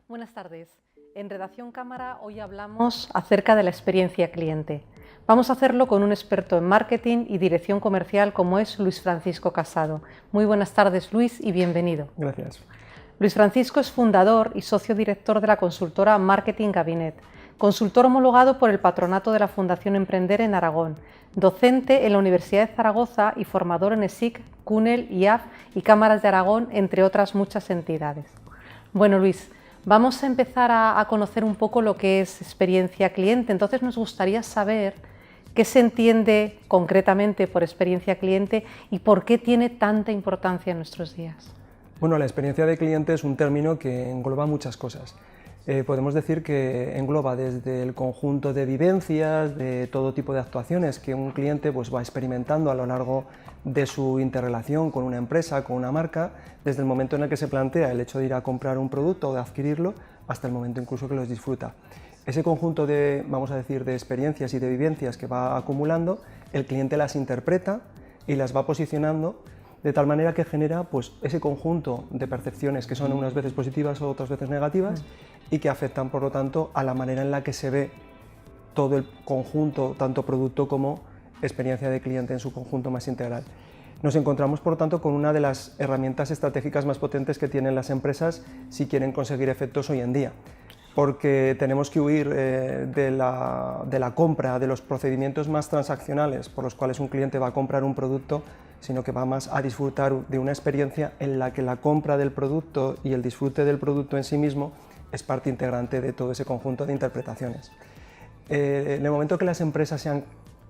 Buenas tardes. En Redacción Cámara hoy hablamos acerca de la experiencia cliente. Vamos a hacerlo con un experto en marketing y dirección comercial como es Luis Francisco Casado. Muy buenas tardes, Luis, y bienvenido. Gracias. Luis Francisco es fundador y socio director de la consultora Marketing Gabinet, consultor homologado por el Patronato de la Fundación Emprender en Aragón, docente en la Universidad de Zaragoza y formador en ESIC, CUNEL, IAF y Cámaras de Aragón, entre otras muchas entidades. Bueno, Luis, vamos a empezar a conocer un poco lo que es experiencia cliente. Entonces nos gustaría saber qué se entiende concretamente por experiencia cliente y por qué tiene tanta importancia en nuestros días. Bueno, la experiencia de cliente es un término que engloba muchas cosas. Podemos decir que engloba desde el conjunto de vivencias, de todo tipo de actuaciones que un cliente va experimentando a lo largo de su interrelación con una empresa, con una marca, desde el momento en el que se plantea el hecho de ir a comprar un producto o de adquirirlo, hasta el momento incluso que los disfruta. Ese conjunto de, vamos a decir, de experiencias y de vivencias que va acumulando, el cliente las interpreta y las va posicionando de tal manera que genera ese conjunto de percepciones que son unas veces positivas o otras veces negativas y que afectan, por lo tanto, a la manera en la que se ve todo el conjunto, tanto producto como experiencia de cliente en su conjunto más integral. Nos encontramos, por lo tanto, con una de las herramientas estratégicas más potentes que tienen las empresas si quieren conseguir efectos hoy en día, porque tenemos que huir de la compra, de los procedimientos más transaccionales por los cuales un cliente va a comprar un producto, sino que va más a disfrutar de una experiencia en la que la compra del producto y el disfrute del producto en sí mismo es parte integrante de todo ese conjunto de interpretaciones. En el momento que las empresas sean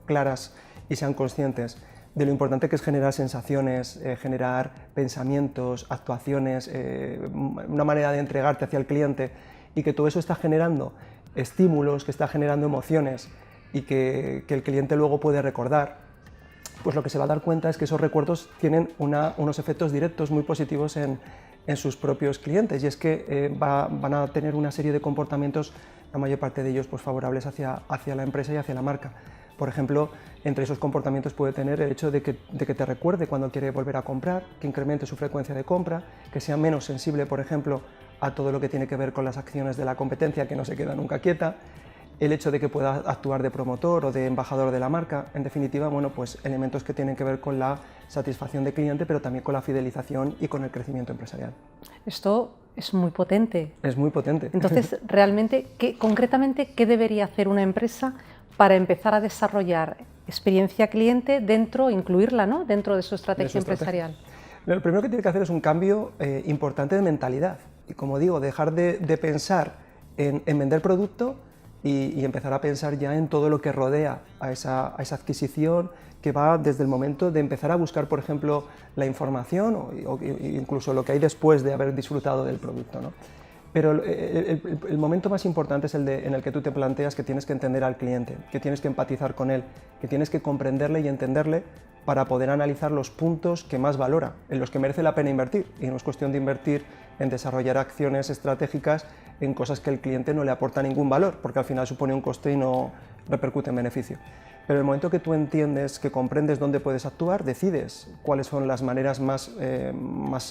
claras y sean conscientes de lo importante que es generar sensaciones, generar pensamientos, actuaciones, una manera de entregarte hacia el cliente, y que todo eso está generando estímulos, que está generando emociones y que el cliente luego puede recordar, pues lo que se va a dar cuenta es que esos recuerdos tienen unos efectos directos muy positivos en sus propios clientes, y es que van a tener una serie de comportamientos, la mayor parte de ellos favorables hacia la empresa y hacia la marca. Por ejemplo, entre esos comportamientos puede tener el hecho de que te recuerde cuando quiere volver a comprar, que incremente su frecuencia de compra, que sea menos sensible, por ejemplo, a todo lo que tiene que ver con las acciones de la competencia, que no se queda nunca quieta, el hecho de que pueda actuar de promotor o de embajador de la marca, en definitiva, elementos que tienen que ver con la satisfacción del cliente, pero también con la fidelización y con el crecimiento empresarial. Esto es muy potente. Es muy potente. Entonces, realmente, concretamente, ¿qué debería hacer una empresa para empezar a desarrollar experiencia cliente incluirla, ¿no?, dentro de su estrategia empresarial? Lo primero que tiene que hacer es un cambio importante de mentalidad. Y como digo, dejar de pensar en vender producto y empezar a pensar ya en todo lo que rodea a esa adquisición, que va desde el momento de empezar a buscar, por ejemplo, la información o incluso lo que hay después de haber disfrutado del producto, ¿no? Pero el momento más importante es en el que tú te planteas que tienes que entender al cliente, que tienes que empatizar con él, que tienes que comprenderle y entenderle para poder analizar los puntos que más valora, en los que merece la pena invertir. Y no es cuestión de invertir en desarrollar acciones estratégicas en cosas que el cliente no le aporta ningún valor, porque al final supone un coste y no repercute en beneficio. Pero en el momento que tú entiendes, que comprendes dónde puedes actuar, decides cuáles son las maneras más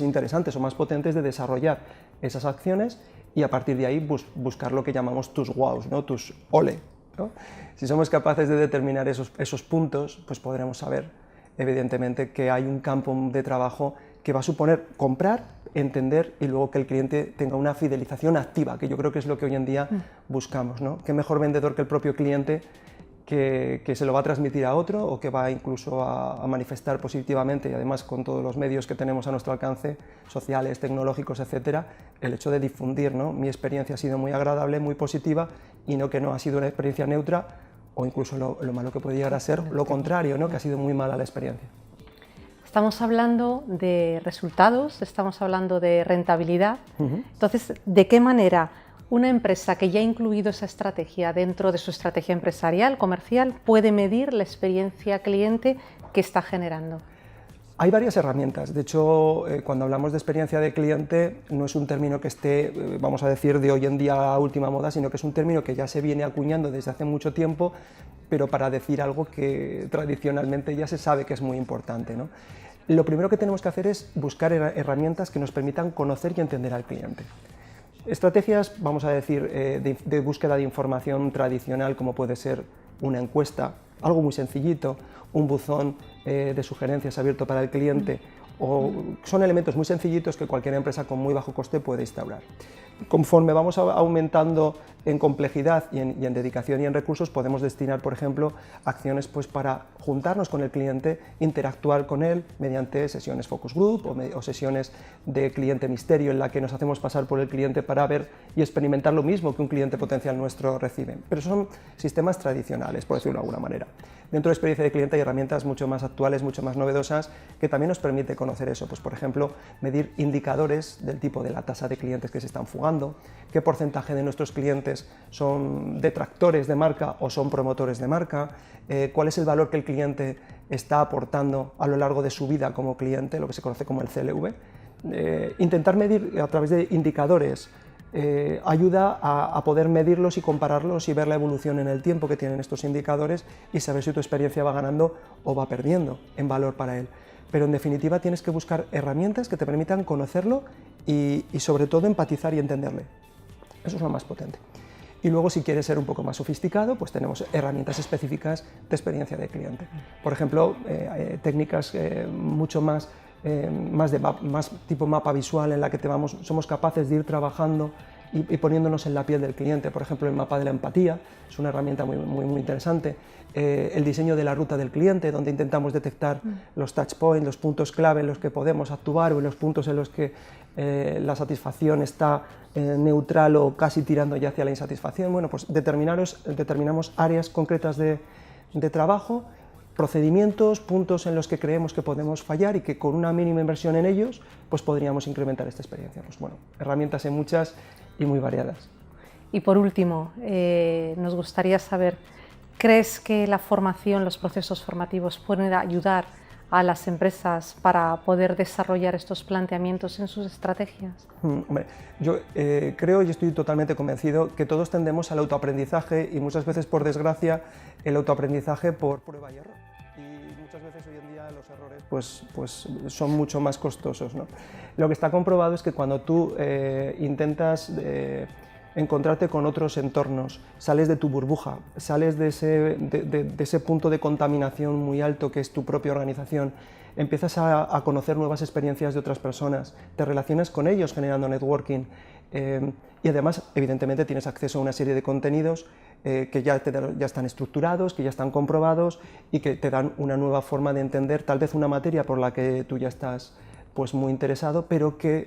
interesantes o más potentes de desarrollar esas acciones, y a partir de ahí buscar lo que llamamos tus wows, ¿no?, tus ole, ¿no? Si somos capaces de determinar esos puntos, pues podremos saber, evidentemente, que hay un campo de trabajo que va a suponer comprar, entender y luego que el cliente tenga una fidelización activa, que yo creo que es lo que hoy en día buscamos, ¿no? ¿Qué mejor vendedor que el propio cliente, que se lo va a transmitir a otro o que va incluso a manifestar positivamente, y además con todos los medios que tenemos a nuestro alcance, sociales, tecnológicos, etcétera, el hecho de difundir, ¿no?, mi experiencia ha sido muy agradable, muy positiva, y no que no ha sido una experiencia neutra, o incluso lo malo que puede llegar a ser lo contrario, ¿no?, que ha sido muy mala la experiencia. Estamos hablando de resultados, estamos hablando de rentabilidad. Entonces, ¿de qué manera una empresa que ya ha incluido esa estrategia dentro de su estrategia empresarial, comercial, puede medir la experiencia cliente que está generando? Hay varias herramientas. De hecho, cuando hablamos de experiencia de cliente, no es un término que esté, vamos a decir, de hoy en día a última moda, sino que es un término que ya se viene acuñando desde hace mucho tiempo, pero para decir algo que tradicionalmente ya se sabe que es muy importante, ¿no? Lo primero que tenemos que hacer es buscar herramientas que nos permitan conocer y entender al cliente. Estrategias, vamos a decir, de búsqueda de información tradicional, como puede ser una encuesta, algo muy sencillito, un buzón de sugerencias abierto para el cliente, o son elementos muy sencillitos que cualquier empresa con muy bajo coste puede instaurar. Conforme vamos aumentando en complejidad y en dedicación y en recursos, podemos destinar, por ejemplo, acciones pues, para juntarnos con el cliente, interactuar con él mediante sesiones focus group o sesiones de cliente misterio en la que nos hacemos pasar por el cliente para ver y experimentar lo mismo que un cliente potencial nuestro recibe. Pero son sistemas tradicionales, por decirlo de alguna manera. Dentro de experiencia de cliente hay herramientas mucho más actuales, mucho más novedosas, que también nos permite conocer eso. Pues, por ejemplo, medir indicadores del tipo de la tasa de clientes que se están fugando, qué porcentaje de nuestros clientes son detractores de marca o son promotores de marca, cuál es el valor que el cliente está aportando a lo largo de su vida como cliente, lo que se conoce como el CLV. Intentar medir a través de indicadores ayuda a poder medirlos y compararlos y ver la evolución en el tiempo que tienen estos indicadores y saber si tu experiencia va ganando o va perdiendo en valor para él. Pero en definitiva tienes que buscar herramientas que te permitan conocerlo y sobre todo empatizar y entenderle. Eso es lo más potente. Y luego, si quieres ser un poco más sofisticado, pues tenemos herramientas específicas de experiencia de cliente. Por ejemplo, técnicas mucho más tipo mapa visual, en la que somos capaces de ir trabajando y poniéndonos en la piel del cliente. Por ejemplo, el mapa de la empatía es una herramienta muy interesante. El diseño de la ruta del cliente, donde intentamos detectar los touch points, los puntos clave en los que podemos actuar o en los puntos en los que la satisfacción está neutral o casi tirando ya hacia la insatisfacción. Bueno, pues determinamos áreas concretas de trabajo, procedimientos, puntos en los que creemos que podemos fallar y que con una mínima inversión en ellos pues podríamos incrementar esta experiencia. Pues bueno, herramientas hay muchas y muy variadas. Y por último, nos gustaría saber, ¿crees que la formación, los procesos formativos pueden ayudar a las empresas para poder desarrollar estos planteamientos en sus estrategias? Hombre, yo creo y estoy totalmente convencido que todos tendemos al autoaprendizaje y muchas veces, por desgracia, el autoaprendizaje por prueba y error. Y muchas veces hoy en día los errores pues son mucho más costosos, ¿no? Lo que está comprobado es que cuando tú intentas encontrarte con otros entornos, sales de tu burbuja, sales de ese punto de contaminación muy alto que es tu propia organización, empiezas a conocer nuevas experiencias de otras personas, te relacionas con ellos generando networking y además, evidentemente, tienes acceso a una serie de contenidos que ya están estructurados, que ya están comprobados y que te dan una nueva forma de entender tal vez una materia por la que tú ya estás pues muy interesado, pero que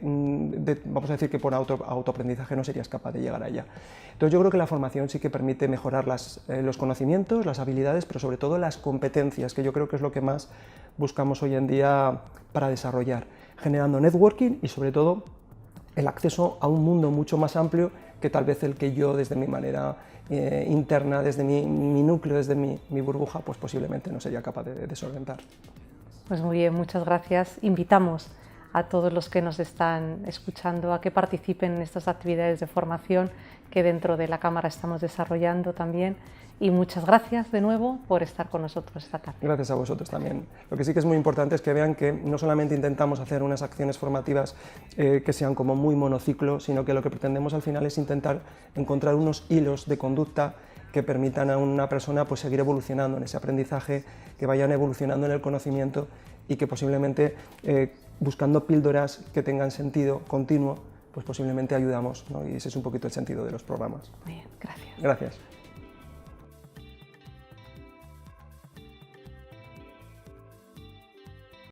vamos a decir que por autoaprendizaje no serías capaz de llegar allá. Entonces yo creo que la formación sí que permite mejorar los conocimientos, las habilidades, pero sobre todo las competencias, que yo creo que es lo que más buscamos hoy en día para desarrollar, generando networking y sobre todo el acceso a un mundo mucho más amplio que tal vez el que yo desde mi manera interna, desde mi núcleo, desde mi burbuja, pues posiblemente no sería capaz de solventar. Pues muy bien, muchas gracias. Invitamos a todos los que nos están escuchando a que participen en estas actividades de formación que dentro de la Cámara estamos desarrollando también. Y muchas gracias de nuevo por estar con nosotros esta tarde. Gracias a vosotros también. Lo que sí que es muy importante es que vean que no solamente intentamos hacer unas acciones formativas que sean como muy monociclo, sino que lo que pretendemos al final es intentar encontrar unos hilos de conducta que permitan a una persona pues, seguir evolucionando en ese aprendizaje, que vayan evolucionando en el conocimiento y que posiblemente buscando píldoras que tengan sentido continuo, pues posiblemente ayudamos, ¿no? Y ese es un poquito el sentido de los programas. Muy bien, gracias. Gracias.